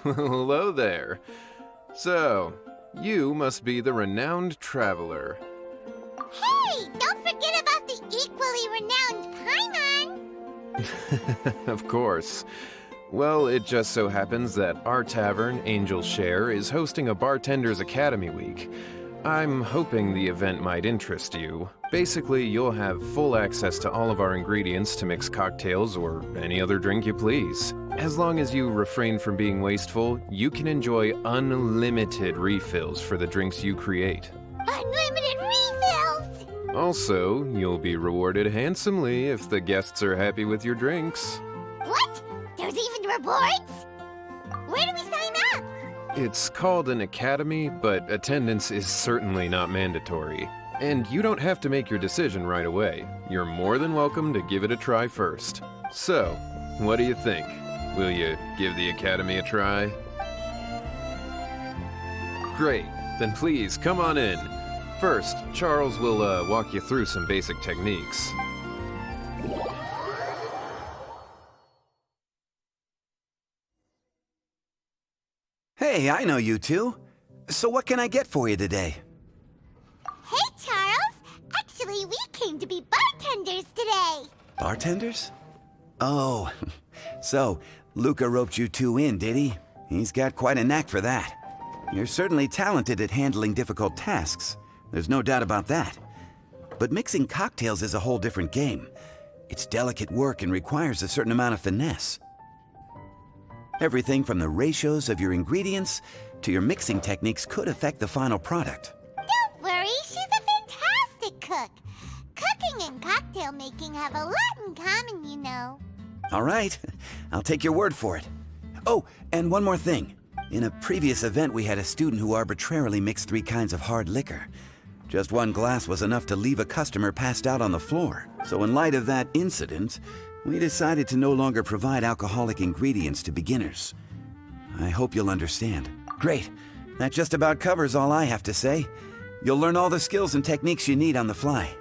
Hello there. So, you must be the renowned traveler. Hey, don't forget about the equally renowned Paimon! Of course. Well, it just so happens that our tavern, Angel's Share, is hosting a Bartender's Academy Week. I'm hoping the event might interest you. Basically, you'll have full access to all of our ingredients to mix cocktails or any other drink you please. As long as you refrain from being wasteful, you can enjoy unlimited refills for the drinks you create. Unlimited refills! Also, you'll be rewarded handsomely if the guests are happy with your drinks. What? There's even rewards? Where do we sign up? It's called an academy, but attendance is certainly not mandatory. And you don't have to make your decision right away. You're more than welcome to give it a try first. So, what do you think? Will you give the academy a try? Great, then please come on in. First, Charles will walk you through some basic techniques. Hey, I know you two. So what can I get for you today? Hey, Charles! Actually, we came to be bartenders today! Bartenders? Oh, so Luca roped you two in, did he? He's got quite a knack for that. You're certainly talented at handling difficult tasks. There's no doubt about that. But mixing cocktails is a whole different game. It's delicate work and requires a certain amount of finesse. Everything from the ratios of your ingredients to your mixing techniques could affect the final product. Don't worry, she's a fantastic cook. Cooking and cocktail making have a lot in common, you know. All right, I'll take your word for it. Oh, and one more thing. In a previous event, we had a student who arbitrarily mixed 3 kinds of hard liquor. Just 1 glass was enough to leave a customer passed out on the floor. So in light of that incident, we decided to no longer provide alcoholic ingredients to beginners. I hope you'll understand. Great. That just about covers all I have to say. You'll learn all the skills and techniques you need on the fly.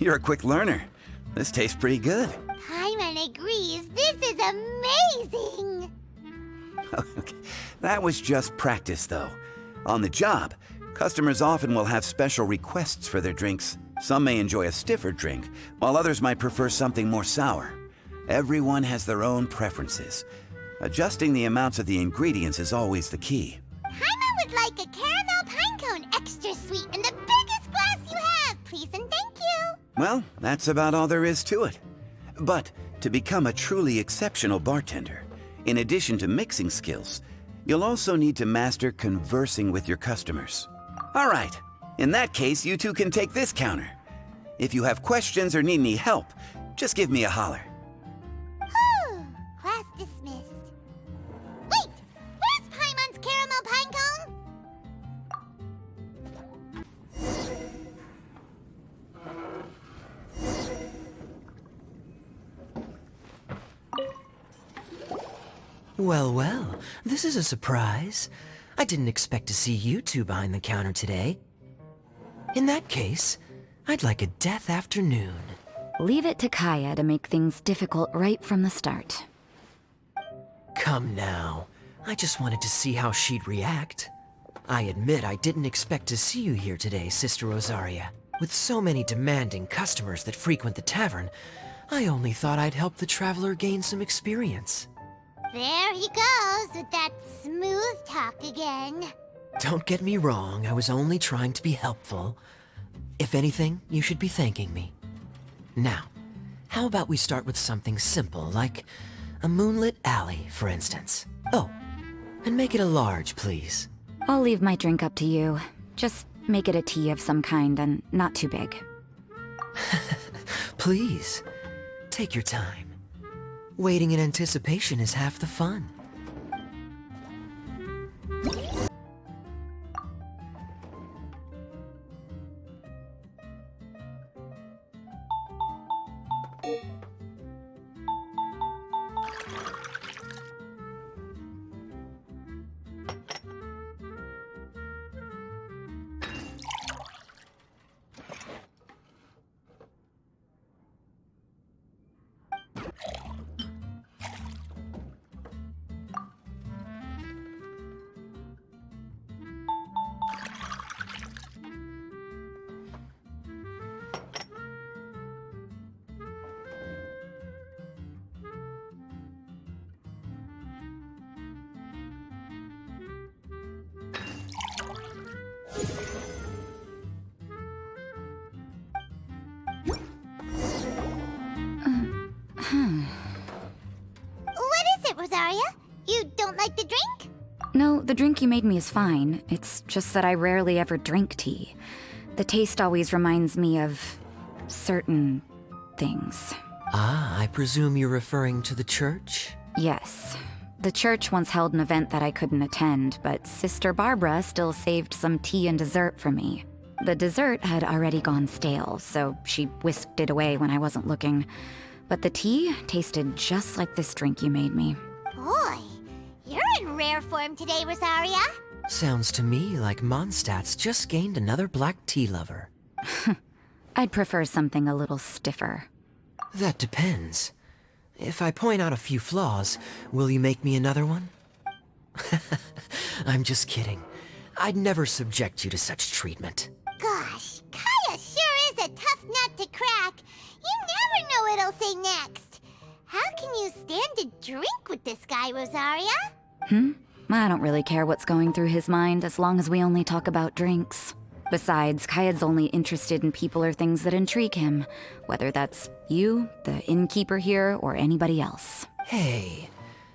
You're a quick learner. This tastes pretty good. Paimon agrees this is amazing! Okay. That was just practice, though. On the job, customers often will have special requests for their drinks. Some may enjoy a stiffer drink, while others might prefer something more sour. Everyone has their own preferences. Adjusting the amounts of the ingredients is always the key. Paimon would like a caramel pine cone extra sweet and the biggest glass you have, please and thank you! Well, that's about all there is to it. But to become a truly exceptional bartender, in addition to mixing skills, you'll also need to master conversing with your customers. All right, in that case, you two can take this counter. If you have questions or need any help, just give me a holler. Whew, class dismissed. Wait, where's Paimon's caramel pine cone? Well, well, this is a surprise. I didn't expect to see you two behind the counter today. In that case, I'd like a death afternoon. Leave it to Kaeya to make things difficult right from the start. Come now. I just wanted to see how she'd react. I admit I didn't expect to see you here today, Sister Rosaria. With so many demanding customers that frequent the tavern, I only thought I'd help the traveler gain some experience. There he goes with that smooth talk again. Don't get me wrong, I was only trying to be helpful. If anything, you should be thanking me. Now, how about we start with something simple, like A moonlit alley, for instance. Oh, and make it a large, please. I'll leave my drink up to you. Just make it a tea of some kind and not too big. Please, take your time. Waiting in anticipation is half the fun. What is it, Rosaria? You don't like the drink? No, the drink you made me is fine. It's just that I rarely ever drink tea. The taste always reminds me of certain things. Ah, I presume you're referring to the church? Yes. The church once held an event that I couldn't attend, but Sister Barbara still saved some tea and dessert for me. The dessert had already gone stale, so she whisked it away when I wasn't looking. But the tea tasted just like this drink you made me. Boy, you're in rare form today, Rosaria. Sounds to me like Mondstadt's just gained another black tea lover. I'd prefer something a little stiffer. That depends. If I point out a few flaws, will you make me another one? I'm just kidding. I'd never subject you to such treatment. Gosh, Kaeya sure is a tough nut to crack. You never know what he'll say next. How can you stand to drink with this guy, Rosaria? I don't really care what's going through his mind as long as we only talk about drinks. Besides, Kaeya's only interested in people or things that intrigue him, whether that's you, the innkeeper here, or anybody else. Hey,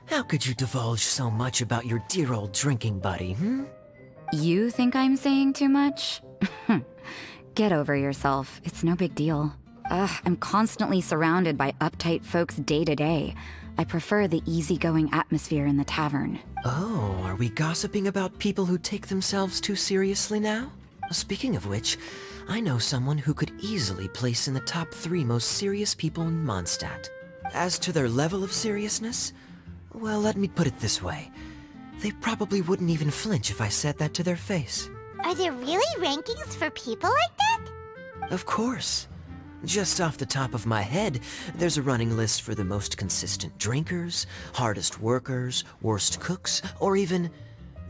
how could you divulge so much about your dear old drinking buddy, You think I'm saying too much? Get over yourself. It's no big deal. I'm constantly surrounded by uptight folks day to day. I prefer the easygoing atmosphere in the tavern. Oh, are we gossiping about people who take themselves too seriously now? Speaking of which, I know someone who could easily place in the top 3 most serious people in Mondstadt. As to their level of seriousness, well, let me put it this way. They probably wouldn't even flinch if I said that to their face. Are there really rankings for people like that? Of course. Just off the top of my head, there's a running list for the most consistent drinkers, hardest workers, worst cooks, or even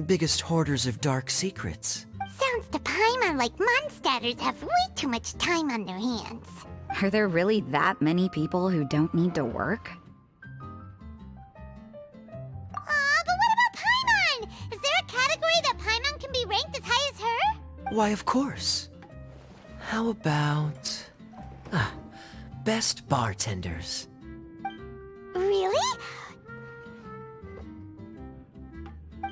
biggest hoarders of dark secrets. Sounds to Paimon like Mondstadters have way too much time on their hands. Are there really that many people who don't need to work? But what about Paimon? Is there a category that Paimon can be ranked as high as her? Why, of course. How about... best bartenders. Really?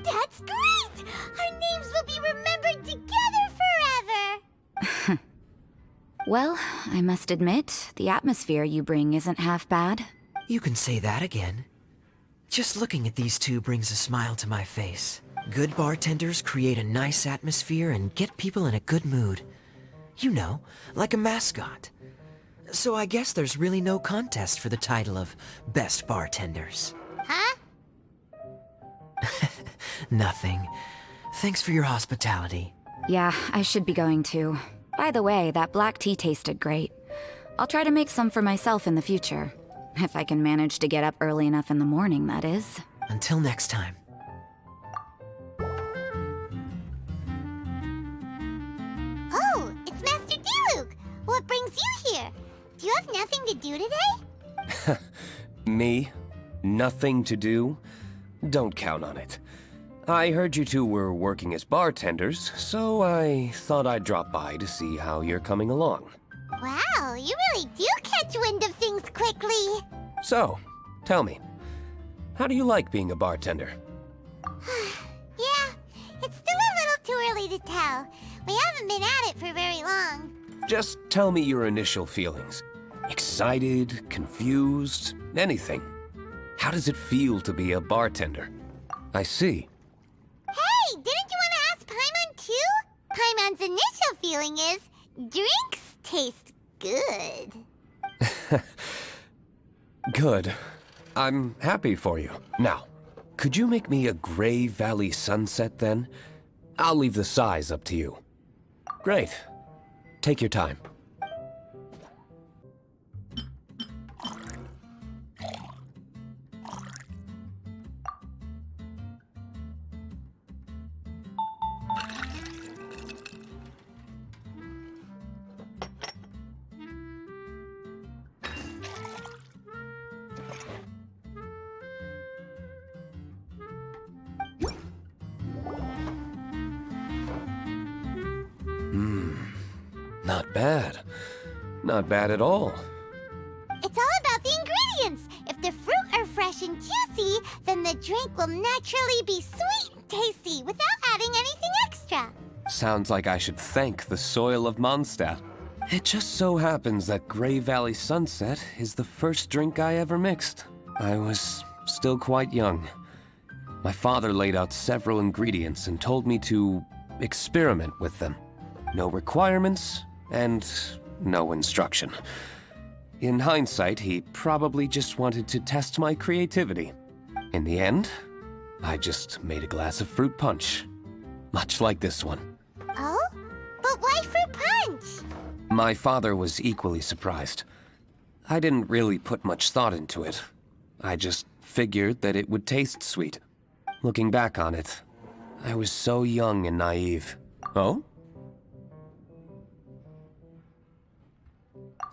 That's great! Our names will be remembered together forever! Well, I must admit, the atmosphere you bring isn't half bad. You can say that again. Just looking at these two brings a smile to my face. Good bartenders create a nice atmosphere and get people in a good mood. You know, like a mascot. So I guess there's really no contest for the title of Best Bartenders. Huh? Nothing. Thanks for your hospitality. Yeah, I should be going too. By the way, that black tea tasted great. I'll try to make some for myself in the future. If I can manage to get up early enough in the morning, that is. Until next time. Oh, it's Master Diluc! What brings you here? Do you have nothing to do today? Me? Nothing to do? Don't count on it. I heard you two were working as bartenders, so I thought I'd drop by to see how you're coming along. Wow, you really do catch wind of things quickly. So, tell me, How do you like being a bartender? Yeah, it's still a little too early to tell. We haven't been at it for very long. Just tell me your initial feelings. Excited, confused, anything. How does it feel to be a bartender? I see. Hey, didn't you want to ask Paimon too? Paimon's initial feeling is drinks taste good. Good. I'm happy for you. Now, could you make me a Gray Valley sunset then? I'll leave the size up to you. Great. Take your time. Not bad. Not bad at all. It's all about the ingredients. If the fruit are fresh and juicy, then the drink will naturally be sweet and tasty without adding anything extra. Sounds like I should thank the soil of Mondstadt. It just so happens that Gray Valley Sunset is the first drink I ever mixed. I was still quite young. My father laid out several ingredients and told me to experiment with them. No requirements and no instruction. In hindsight, he probably just wanted to test my creativity. In the end, I just made a glass of fruit punch. Much like this one. Oh? But why fruit punch? My father was equally surprised. I didn't really put much thought into it. I just figured that it would taste sweet. Looking back on it, I was so young and naive. Oh?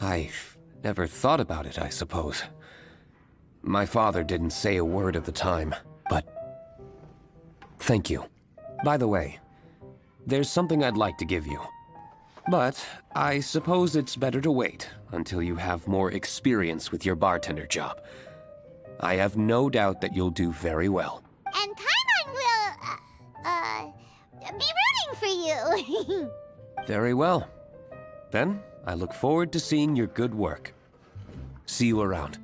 I've never thought about it, I suppose. My father didn't say a word at the time, but thank you. By the way, there's something I'd like to give you. But I suppose it's better to wait until you have more experience with your bartender job. I have no doubt that you'll do very well. And Paimon will, be rooting for you. Very well. Then, I look forward to seeing your good work. See you around.